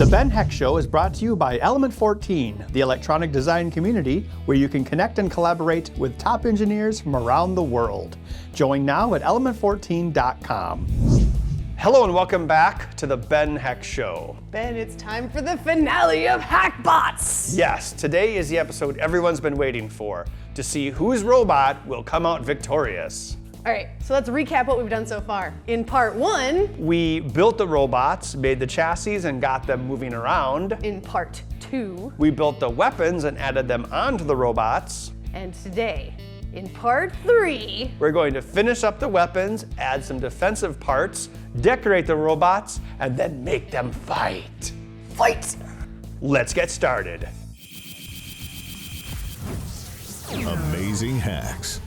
The Ben Heck Show is brought to you by Element 14, the electronic design community where you can connect and collaborate with top engineers from around the world. Join now at element14.com. Hello and welcome back to the Ben Heck Show. Ben, it's time for the finale of Hackbots! Yes, today is the episode everyone's been waiting for, to see whose robot will come out victorious. All right, so let's recap what we've done so far. In part one, we built the robots, made the chassis, and got them moving around. In part two, we built the weapons and added them onto the robots. And today, in part three, we're going to finish up the weapons, add some defensive parts, decorate the robots, and then make them fight. Fight! Let's get started. Amazing hacks.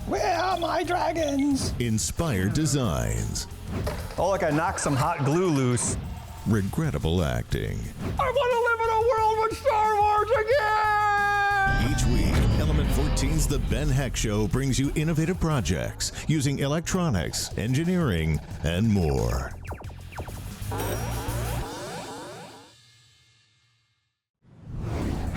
Where are my dragons? Inspired designs. Oh, look, I knocked some hot glue loose. Regrettable acting. I want to live in a world with Star Wars again! Each week, Element 14's The Ben Heck Show brings you innovative projects using electronics, engineering, and more.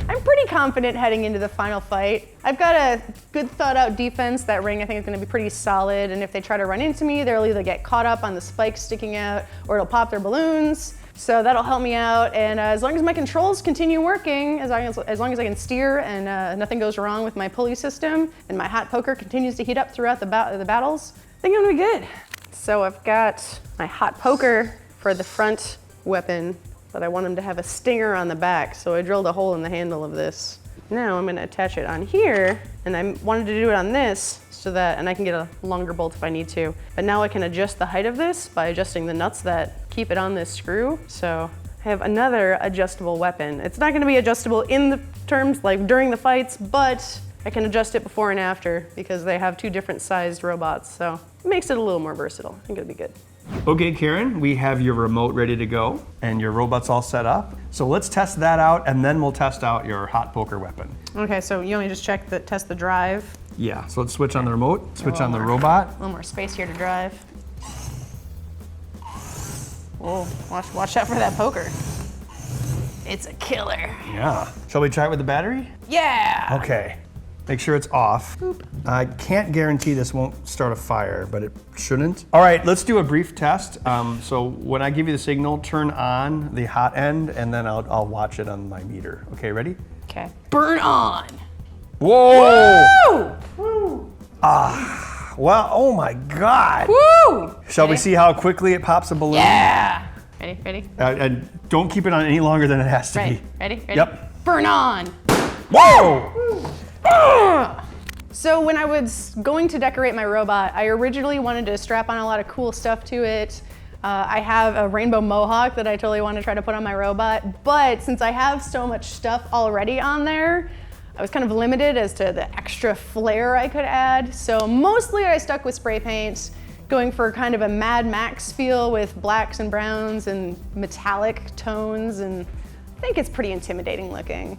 I'm pretty confident heading into the final fight. I've got a good thought out defense. That ring I think is going to be pretty solid, and if they try to run into me, they'll either get caught up on the spikes sticking out or it'll pop their balloons. So that'll help me out, and as long as my controls continue working, as long as I can steer and nothing goes wrong with my pulley system, and my hot poker continues to heat up throughout the battles, I think I'm gonna be good. So I've got my hot poker for the front weapon, but I want him to have a stinger on the back, so I drilled a hole in the handle of this. Now I'm gonna attach it on here, and I wanted to do it on this so that, and I can get a longer bolt if I need to, but now I can adjust the height of this by adjusting the nuts that keep it on this screw. So I have another adjustable weapon. It's not gonna be adjustable in the terms, like during the fights, but I can adjust it before and after because they have two different sized robots, so it makes it a little more versatile. I think it'll be good. Okay, Karen, we have your remote ready to go and your robot's all set up. So let's test that out and then we'll test out your hot poker weapon. Okay, so you want me to just test the drive? Yeah, so let's switch on the remote, switch on the robot. A little more space here to drive. Whoa, watch out for that poker. It's a killer. Yeah. Shall we try it with the battery? Yeah! Okay. Make sure it's off. Boop. I can't guarantee this won't start a fire, but it shouldn't. All right, let's do a brief test. So when I give you the signal, turn on the hot end, and then I'll watch it on my meter. Okay, ready? Okay. Burn on! Whoa! Woo! Woo! Well, oh my God! Woo! Shall we see how quickly it pops a balloon? Yeah! Ready? And don't keep it on any longer than it has to be. Ready? Yep. Burn on! Whoa! So when I was going to decorate my robot, I originally wanted to strap on a lot of cool stuff to it. I have a rainbow mohawk that I totally want to try to put on my robot, but since I have so much stuff already on there, I was kind of limited as to the extra flair I could add. So mostly I stuck with spray paint, going for kind of a Mad Max feel with blacks and browns and metallic tones, and I think it's pretty intimidating looking.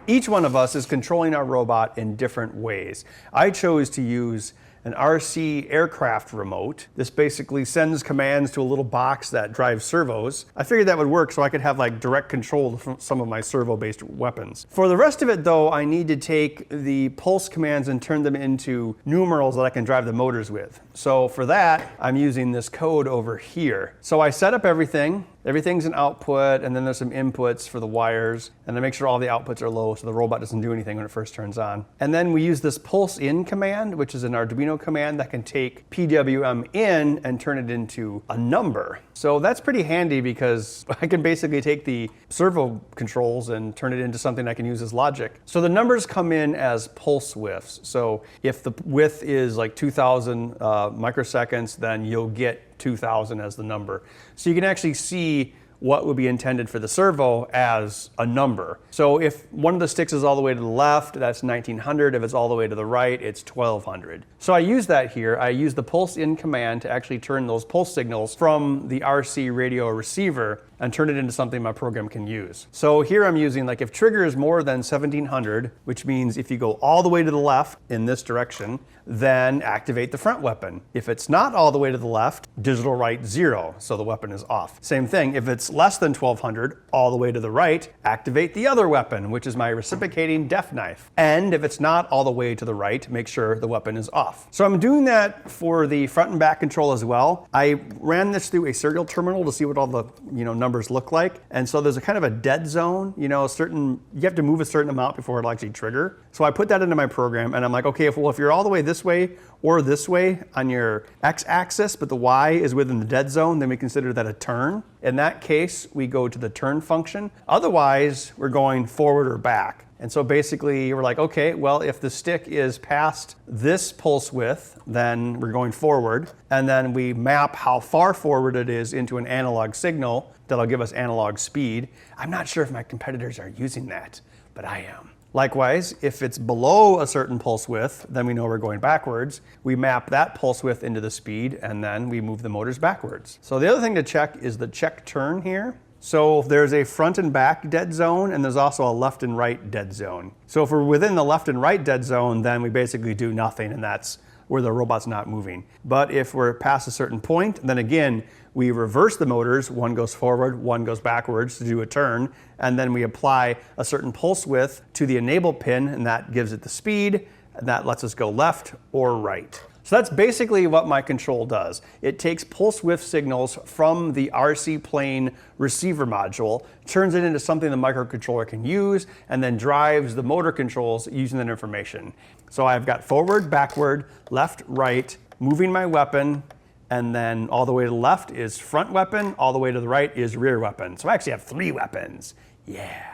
Each one of us is controlling our robot in different ways. I chose to use an RC aircraft remote. This basically sends commands to a little box that drives servos. I figured that would work so I could have like direct control from some of my servo-based weapons. For the rest of it though, I need to take the pulse commands and turn them into numerals that I can drive the motors with. So for that, I'm using this code over here. So I set up everything. Everything's an output, and then there's some inputs for the wires, and I make sure all the outputs are low so the robot doesn't do anything when it first turns on. And then we use this pulse in command, which is an Arduino command that can take PWM in and turn it into a number. So that's pretty handy because I can basically take the servo controls and turn it into something I can use as logic. So the numbers come in as pulse widths. So if the width is like 2,000 microseconds, then you'll get 2,000 as the number. So you can actually see what would be intended for the servo as a number. So if one of the sticks is all the way to the left, that's 1900. If it's all the way to the right, it's 1200. So I use that here. I use the pulse in command to actually turn those pulse signals from the RC radio receiver and turn it into something my program can use. So here I'm using, like, if trigger is more than 1700, which means if you go all the way to the left in this direction, then activate the front weapon. If it's not all the way to the left, digital right 0, so the weapon is off. Same thing, if it's less than 1200, all the way to the right, activate the other weapon, which is my reciprocating def knife. And if it's not all the way to the right, make sure the weapon is off. So I'm doing that for the front and back control as well. I ran this through a serial terminal to see what all the numbers look like. And so there's a kind of a dead zone, you have to move a certain amount before it'll actually trigger. So I put that into my program and I'm like, okay, if you're all the way this way or this way on your x-axis, but the y is within the dead zone, then we consider that a turn. In that case, we go to the turn function. Otherwise, we're going forward or back. And so basically we're like, okay, well, if the stick is past this pulse width, then we're going forward. And then we map how far forward it is into an analog signal that'll give us analog speed. I'm not sure if my competitors are using that, but I am. Likewise, if it's below a certain pulse width, then we know we're going backwards. We map that pulse width into the speed, and then we move the motors backwards. So the other thing to check is the check turn here. So there's a front and back dead zone, and there's also a left and right dead zone. So if we're within the left and right dead zone, then we basically do nothing, and that's where the robot's not moving. But if we're past a certain point, then again, we reverse the motors. One goes forward, one goes backwards to do a turn, and then we apply a certain pulse width to the enable pin, and that gives it the speed, and that lets us go left or right. So that's basically what my control does. It takes pulse width signals from the RC plane receiver module, turns it into something the microcontroller can use, and then drives the motor controls using that information. So I've got forward, backward, left, right, moving my weapon, and then all the way to the left is front weapon, all the way to the right is rear weapon. So I actually have 3 weapons. Yeah.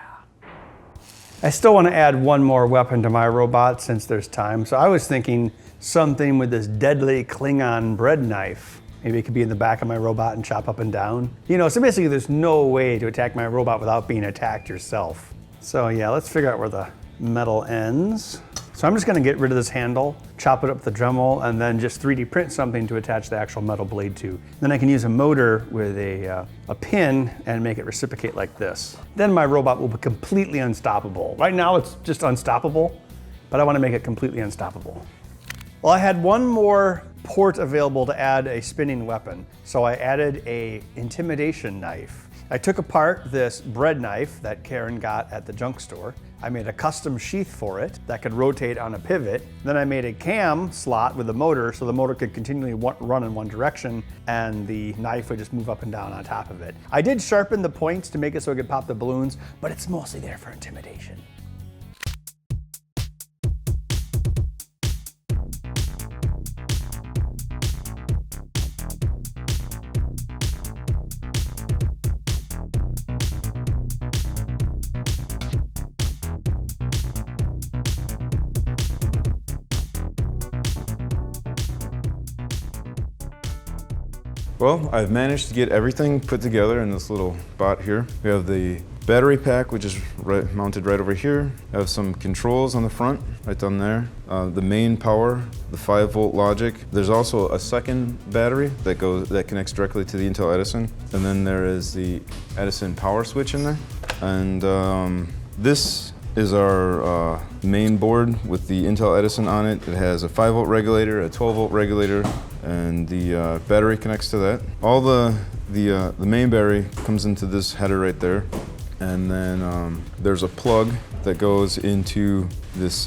I still want to add one more weapon to my robot since there's time. So I was thinking something with this deadly Klingon bread knife. Maybe it could be in the back of my robot and chop up and down. So basically there's no way to attack my robot without being attacked yourself. So yeah, let's figure out where the metal ends. So I'm just gonna get rid of this handle, chop it up with the Dremel, and then just 3D print something to attach the actual metal blade to. Then I can use a motor with a pin and make it reciprocate like this. Then my robot will be completely unstoppable. Right now it's just unstoppable, but I wanna make it completely unstoppable. Well, I had one more port available to add a spinning weapon, so I added a intimidation knife. I took apart this bread knife that Karen got at the junk store. I made a custom sheath for it that could rotate on a pivot. Then I made a cam slot with a motor so the motor could continually run in one direction and the knife would just move up and down on top of it. I did sharpen the points to make it so it could pop the balloons, but it's mostly there for intimidation. Well, I've managed to get everything put together in this little bot here. We have the battery pack, which is mounted right over here. I have some controls on the front, right down there. The main power, the 5-volt logic. There's also a second battery that connects directly to the Intel Edison. And then there is the Edison power switch in there. And this is our main board with the Intel Edison on it. It has a 5-volt regulator, a 12-volt regulator, and the battery connects to that. All the main battery comes into this header right there, and then there's a plug that goes into this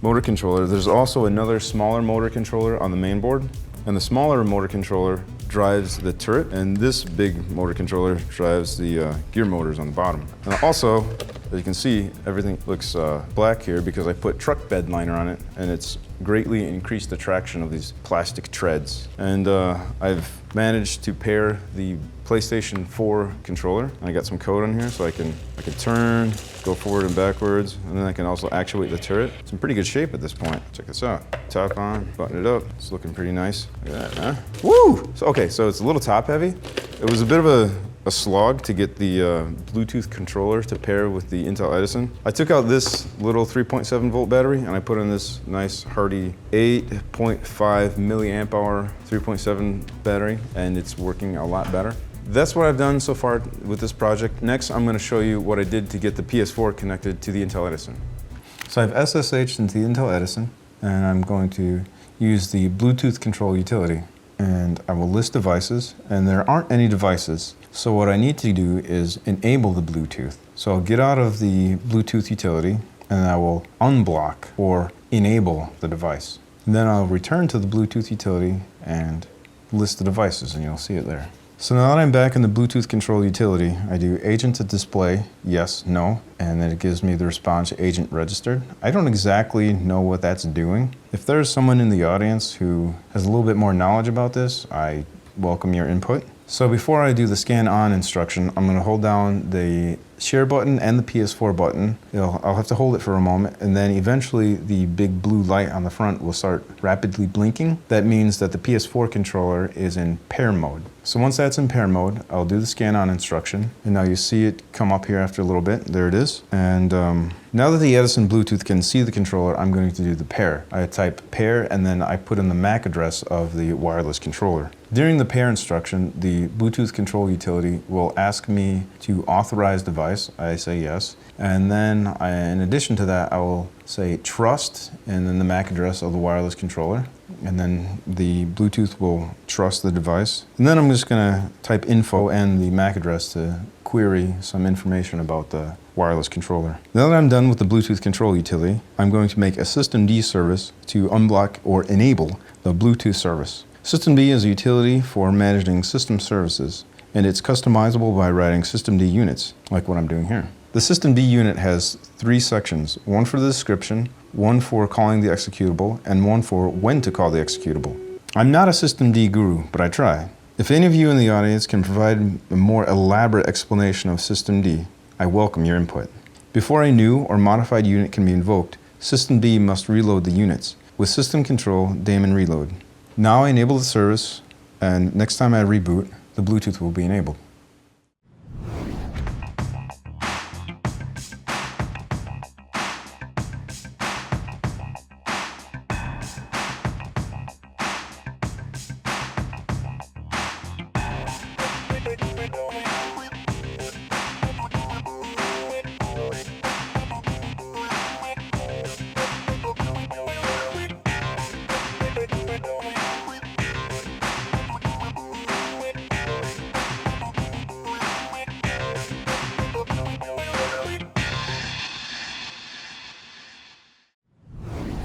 motor controller. There's also another smaller motor controller on the main board, and the smaller motor controller drives the turret, and this big motor controller drives the gear motors on the bottom. And also, as you can see, everything looks black here because I put truck bed liner on it, and it's greatly increased the traction of these plastic treads. And I've managed to pair the PlayStation 4 controller. I got some code on here so I can turn, go forward and backwards, and then I can also actuate the turret. It's in pretty good shape at this point. Check this out. Top on, button it up. It's looking pretty nice. Look at that, huh? Woo! So it's a little top heavy. It was a bit of a slog to get the Bluetooth controller to pair with the Intel Edison. I took out this little 3.7 volt battery and I put in this nice hardy 8.5 milliamp hour 3.7 battery, and it's working a lot better. That's what I've done so far with this project. Next, I'm going to show you what I did to get the PS4 connected to the Intel Edison. So I've SSH'd into the Intel Edison, and I'm going to use the Bluetooth control utility. And I will list devices, and there aren't any devices. So what I need to do is enable the Bluetooth. So I'll get out of the Bluetooth utility, and I will unblock or enable the device. And then I'll return to the Bluetooth utility and list the devices, and you'll see it there. So now that I'm back in the Bluetooth control utility, I do agent to display, yes, no, and then it gives me the response agent registered. I don't exactly know what that's doing. If there's someone in the audience who has a little bit more knowledge about this, I welcome your input. So before I do the scan on instruction, I'm going to hold down the share button and the PS4 button. I'll have to hold it for a moment, and then eventually the big blue light on the front will start rapidly blinking. That means that the PS4 controller is in pair mode. So once that's in pair mode, I'll do the scan on instruction, and now you see it come up here after a little bit. There it is. And now that the Edison Bluetooth can see the controller, I'm going to do the pair. I type pair, and then I put in the MAC address of the wireless controller. During the pair instruction, the Bluetooth control utility will ask me to authorize device. I say yes. And then in addition to that, I will say trust, and then the MAC address of the wireless controller. And then the Bluetooth will trust the device. And then I'm just going to type info and the MAC address to query some information about the wireless controller. Now that I'm done with the Bluetooth control utility, I'm going to make a systemd service to unblock or enable the Bluetooth service. Systemd is a utility for managing system services, and it's customizable by writing systemd units, like what I'm doing here. The systemd unit has 3 sections, one for the description, one for calling the executable, and one for when to call the executable. I'm not a systemd guru, but I try. If any of you in the audience can provide a more elaborate explanation of systemd, I welcome your input. Before a new or modified unit can be invoked, systemd must reload the units. With system control, daemon reload. Now I enable the service, and next time I reboot, the Bluetooth will be enabled.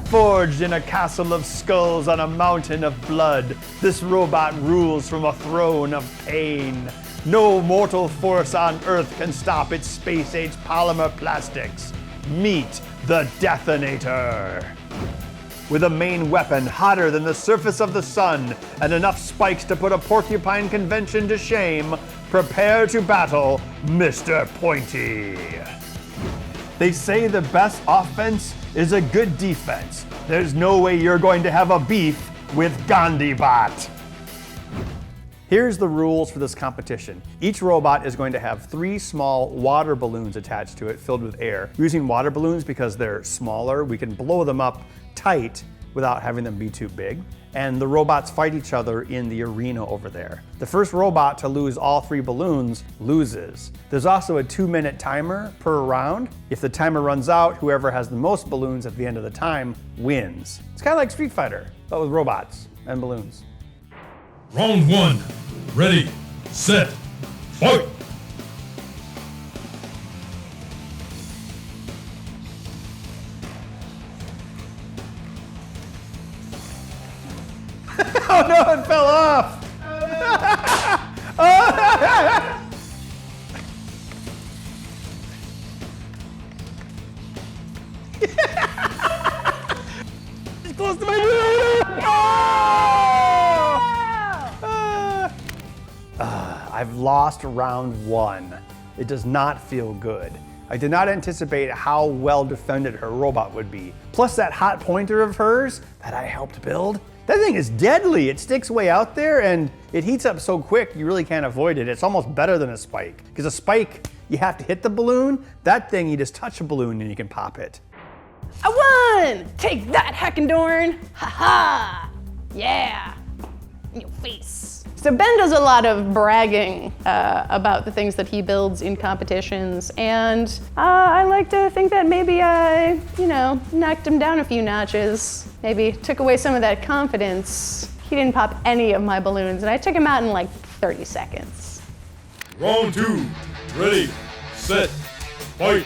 Forged in a castle of skulls on a mountain of blood, this robot rules from a throne of pain. No mortal force on Earth can stop its space-age polymer plastics. Meet the Detonator. With a main weapon hotter than the surface of the sun and enough spikes to put a porcupine convention to shame, prepare to battle Mr. Pointy. They say the best offense is a good defense. There's no way you're going to have a beef with GandhiBot. Here's the rules for this competition. Each robot is going to have 3 small water balloons attached to it filled with air. Using water balloons because they're smaller, we can blow them up tight without having them be too big. And the robots fight each other in the arena over there. The first robot to lose all 3 balloons loses. There's also a 2-minute timer per round. If the timer runs out, whoever has the most balloons at the end of the time wins. It's kind of like Street Fighter, but with robots and balloons. Round 1. Ready, set, fight! Oh no, it fell off! It's close to my I've lost round 1. It does not feel good. I did not anticipate how well defended her robot would be. Plus that hot pointer of hers that I helped build, that thing is deadly. It sticks way out there and it heats up so quick you really can't avoid it. It's almost better than a spike. Because a spike, you have to hit the balloon. That thing, you just touch a balloon and you can pop it. I won! Take that, Hackendorn! Ha ha! Yeah! In your face. So Ben does a lot of bragging about the things that he builds in competitions, and I like to think that maybe I, knocked him down a few notches, maybe took away some of that confidence. He didn't pop any of my balloons, and I took him out in like 30 seconds. Round 2. Ready, set, fight.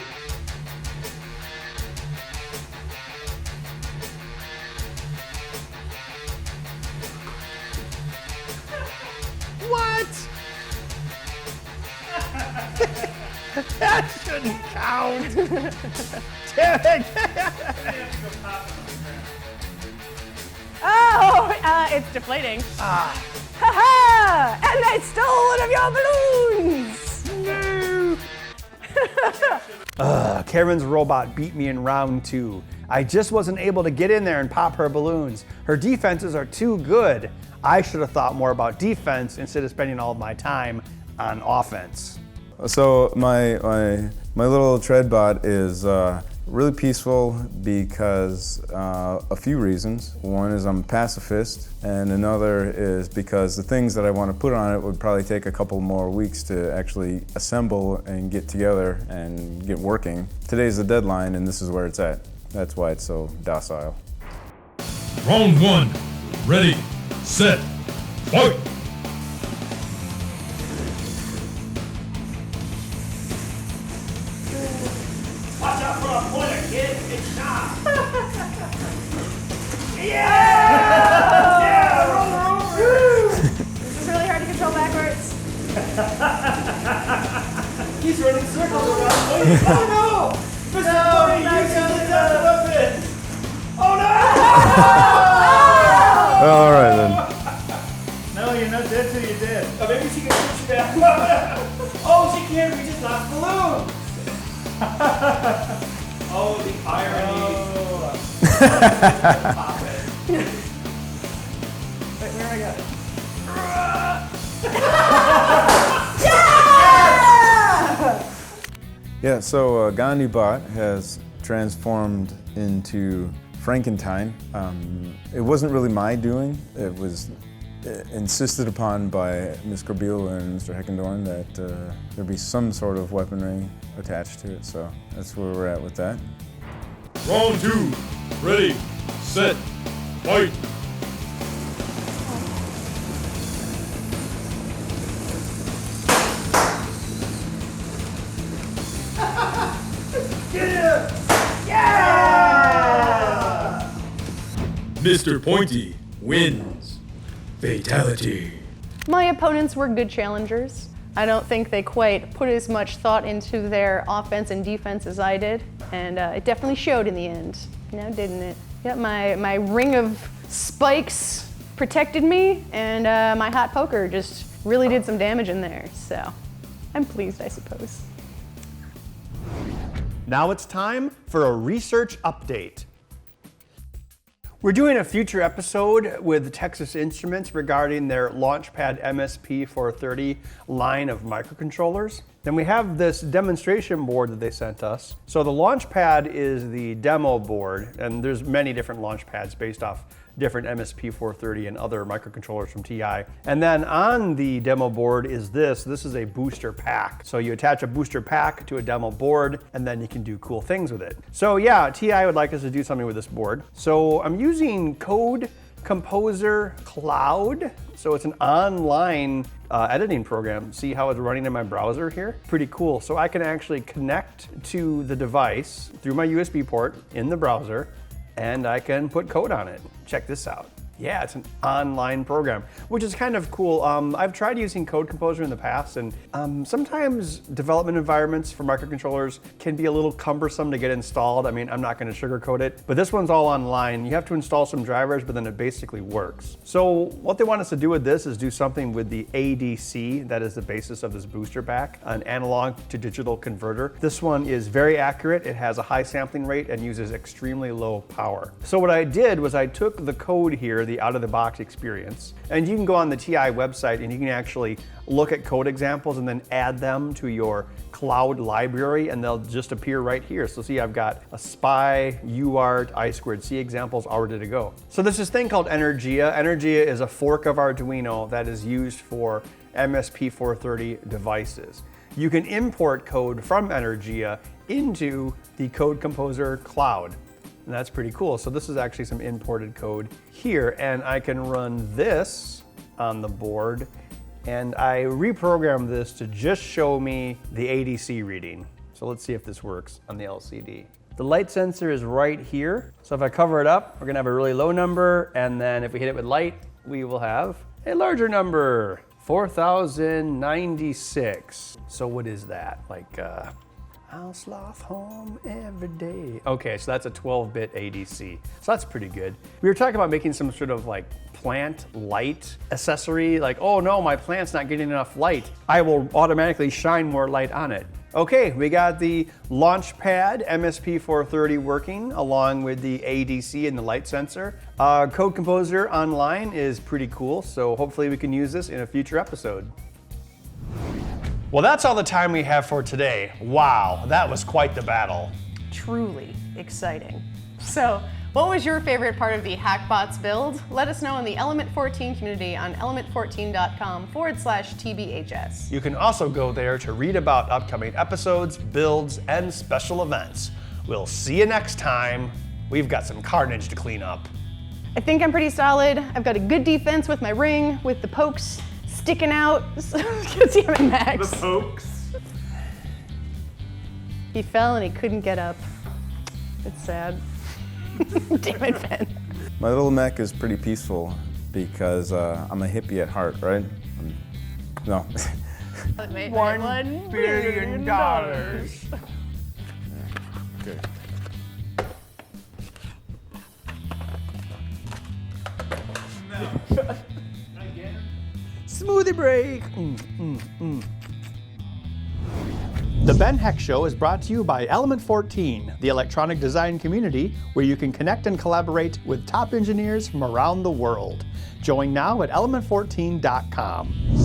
What? That shouldn't count. Damn it. Oh, it's deflating. Ha ha! And I stole one of your balloons! No! Karen's robot beat me in round 2. I just wasn't able to get in there and pop her balloons. Her defenses are too good. I should have thought more about defense instead of spending all of my time on offense. So my little tread bot is really peaceful because a few reasons. One is I'm a pacifist, and another is because the things that I want to put on it would probably take a couple more weeks to actually assemble and get together and get working. Today's the deadline, and this is where it's at. That's why it's so docile. Round 1. Ready, set, fight. Watch out for a pointer, kid. It's not. This is really hard to control backwards. He's running circles around. Oh no! Mr. Pony, you got it. Oh no! Well, all right then. No, you're not dead till you're dead. Oh, maybe she can push you back. Oh, she can't. We just lost balloons. Oh, the irony. Pop it. Wait, where I got it? Yeah, so Gandhi bot has transformed into Frankenstein. It wasn't really my doing. It was insisted upon by Ms. Corbeil and Mr. Heckendorn that there be some sort of weaponry attached to it, so that's where we're at with that. Round 2. Ready, set, fight. Mr. Pointy wins. Fatality. My opponents were good challengers. I don't think they quite put as much thought into their offense and defense as I did, and it definitely showed in the end. Now, didn't it? Yep, my ring of spikes protected me, and my hot poker just really did some damage in there, so I'm pleased, I suppose. Now it's time for a research update. We're doing a future episode with Texas Instruments regarding their Launchpad MSP430 line of microcontrollers. Then we have this demonstration board that they sent us. So the Launchpad is the demo board, and there's many different Launchpads based off different MSP430 and other microcontrollers from TI. And then on the demo board is this is a booster pack. So you attach a booster pack to a demo board, and then you can do cool things with it. So yeah, TI would like us to do something with this board. So I'm using Code Composer Cloud. So it's an online editing program. See how it's running in my browser here? Pretty cool. So I can actually connect to the device through my USB port in the browser, and I can put code on it. Check this out. Yeah, it's an online program, which is kind of cool. I've tried using Code Composer in the past, and sometimes development environments for microcontrollers can be a little cumbersome to get installed. I mean, I'm not gonna sugarcoat it, but this one's all online. You have to install some drivers, but then it basically works. So what they want us to do with this is do something with the ADC, that is the basis of this booster pack, an analog to digital converter. This one is very accurate. It has a high sampling rate and uses extremely low power. So what I did was I took the code here, the the out-of-the-box experience. And you can go on the TI website and you can actually look at code examples and then add them to your cloud library, and they'll just appear right here. So see, I've got a SPI, UART, I2C examples all ready to go. So there's this thing called Energia. Energia is a fork of Arduino that is used for MSP430 devices. You can import code from Energia into the Code Composer cloud. And that's pretty cool. So this is actually some imported code here, and I can run this on the board, and I reprogrammed this to just show me the ADC reading. So let's see if this works on the LCD. The light sensor is right here. So if I cover it up, we're gonna have a really low number, and then if we hit it with light, we will have a larger number, 4,096. So what is that? Like, I'll sloth home every day. Okay, so that's a 12-bit ADC. So that's pretty good. We were talking about making some sort of like plant light accessory, like, oh no, my plant's not getting enough light. I will automatically shine more light on it. Okay, we got the Launchpad MSP430 working along with the ADC and the light sensor. Code Composer online is pretty cool, so hopefully we can use this in a future episode. Well, that's all the time we have for today. Wow, that was quite the battle. Truly exciting. So, what was your favorite part of the Hackbots build? Let us know in the Element 14 community on element14.com/TBHS. You can also go there to read about upcoming episodes, builds, and special events. We'll see you next time. We've got some carnage to clean up. I think I'm pretty solid. I've got a good defense with my ring, with the pokes sticking out. Damn it, Max. The pokes. He fell and he couldn't get up. It's sad. Damn it, Ben. My little mech is pretty peaceful because I'm a hippie at heart, right? No. $1 billion. Okay. Smoothie break. The Ben Heck Show is brought to you by Element 14, the electronic design community where you can connect and collaborate with top engineers from around the world. Join now at element14.com.